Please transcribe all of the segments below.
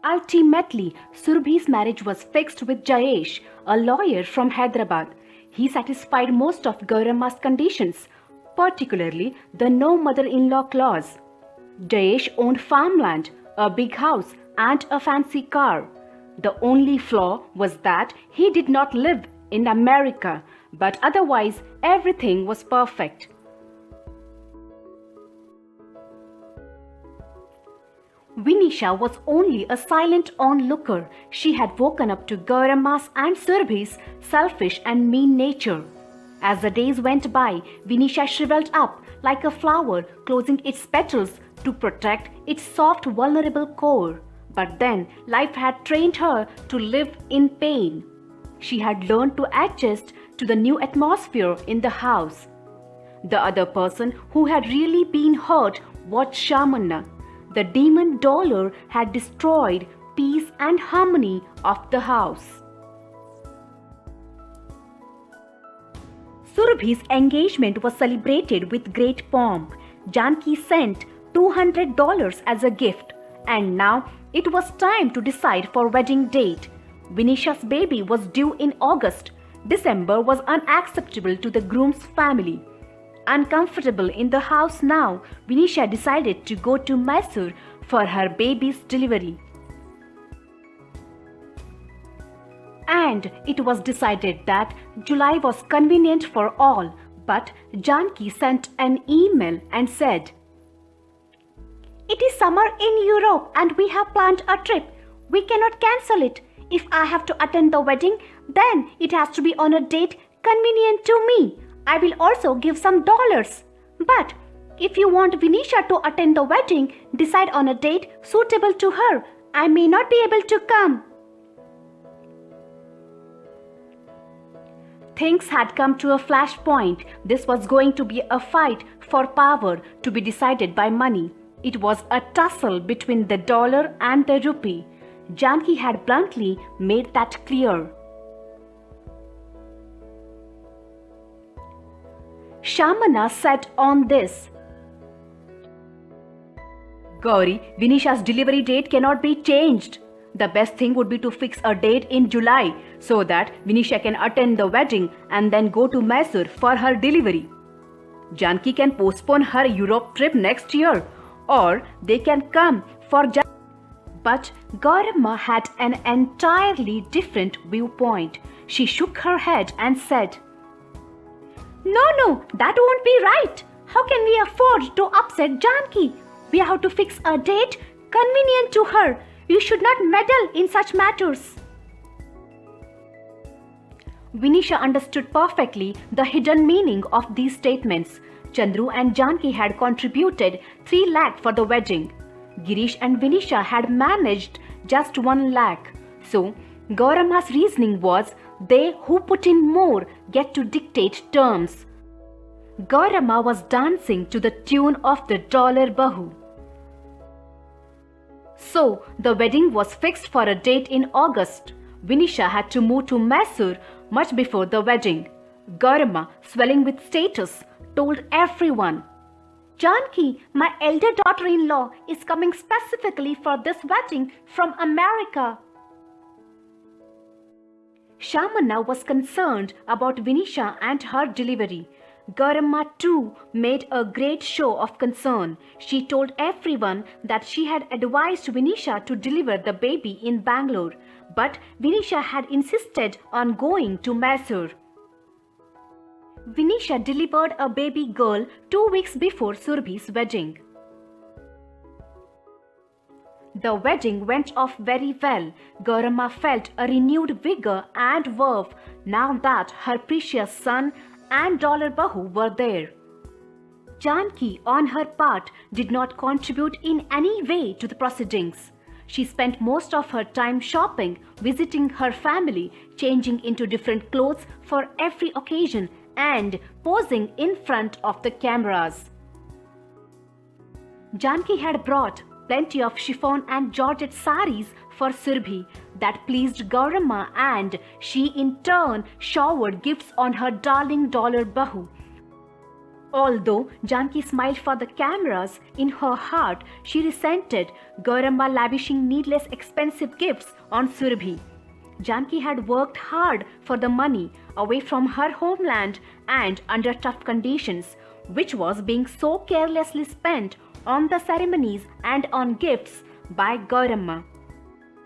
Ultimately, Surbhi's marriage was fixed with Jayesh, a lawyer from Hyderabad. He satisfied most of Gauramma's conditions, particularly the no mother-in-law clause. Jayesh owned farmland, a big house, and a fancy car. The only flaw was that he did not live in America, but otherwise everything was perfect. Vinisha was only a silent onlooker. She had woken up to Gauramma's and Surbhi's selfish and mean nature. As the days went by, Vinisha shriveled up like a flower closing its petals to protect its soft, vulnerable core. But then life had trained her to live in pain. She had learned to adjust to the new atmosphere in the house. The other person who had really been hurt was Shamana. The demon dollar had destroyed peace and harmony of the house. Surbhi's engagement was celebrated with great pomp. Janki sent $200 as a gift, and now it was time to decide for wedding date. Vinisha's baby was due in August. December was unacceptable to the groom's family. Uncomfortable in the house now, Vinisha decided to go to Mysore for her baby's delivery. And it was decided that July was convenient for all, but Janki sent an email and said, "It is summer in Europe and we have planned a trip. We cannot cancel it. If I have to attend the wedding, then it has to be on a date convenient to me. I will also give some dollars. But if you want Vinisha to attend the wedding, decide on a date suitable to her. I may not be able to come." Things had come to a flashpoint. This was going to be a fight for power to be decided by money. It was a tussle between the dollar and the rupee. Janki had bluntly made that clear. Shamana said on this, "Gauri, Vinisha's delivery date cannot be changed. The best thing would be to fix a date in July so that Vinisha can attend the wedding and then go to Mysore for her delivery. Janki can postpone her Europe trip next year, or they can come for But Gauramma had an entirely different viewpoint. She shook her head and said, No, that won't be right. How can we afford to upset Janki? We have to fix a date convenient to her. You should not meddle in such matters." Vinisha understood perfectly the hidden meaning of these statements. Chandru and Janki had contributed 3 lakh for the wedding. Girish and Vinisha had managed just 1 lakh. So, Gauramma's reasoning was they who put in more get to dictate terms. Gauramma was dancing to the tune of the dollar bahu. So, the wedding was fixed for a date in August. Vinisha had to move to Mysore much before the wedding. Gauramma, swelling with status, told everyone, "Janki, my elder daughter-in-law, is coming specifically for this wedding from America." Shamana was concerned about Vinisha and her delivery. Gauramma too made a great show of concern. She told everyone that she had advised Vinisha to deliver the baby in Bangalore, but Vinisha had insisted on going to Mysore. Vinisha delivered a baby girl 2 weeks before Surbhi's wedding. The wedding went off very well. Gauramma felt a renewed vigor and verve now that her precious son and dollar bahu were there. Janki, on her part, did not contribute in any way to the proceedings. She spent most of her time shopping, visiting her family, changing into different clothes for every occasion, and posing in front of the cameras. Janki had brought plenty of chiffon and georgette saris for Surbhi that pleased Gauramma, and she in turn showered gifts on her darling dollar bahu. Although Janki smiled for the cameras, in her heart she resented Gauramma lavishing needless expensive gifts on Surabhi. Janki had worked hard for the money away from her homeland and under tough conditions, which was being so carelessly spent on the ceremonies and on gifts by Gauramma.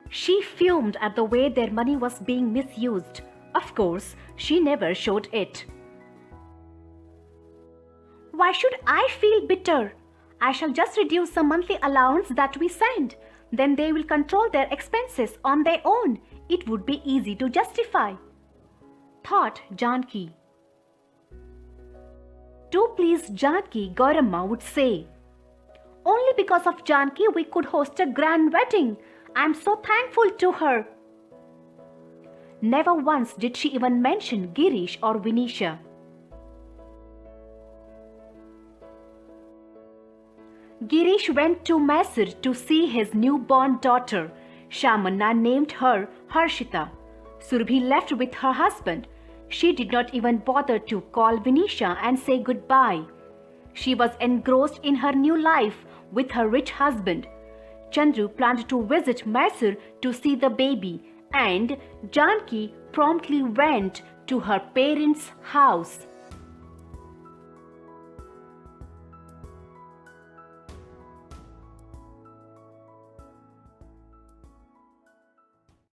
She fumed at the way their money was being misused. Of course, she never showed it. Why should I feel bitter? I shall just reduce the monthly allowance that we send. Then they will control their expenses on their own. It would be easy to justify, thought Janki. To please Janki, Gauramma would say, only because of Janki we could host a grand wedding. I am so thankful to her. Never once did she even mention Girish or Vinisha. Girish went to Mysore to see his newborn daughter. Shamanna named her Harshita. Surabhi left with her husband. She did not even bother to call Vinisha and say goodbye. She was engrossed in her new life with her rich husband. Chandru planned to visit Mysore to see the baby, and Janki promptly went to her parents' house.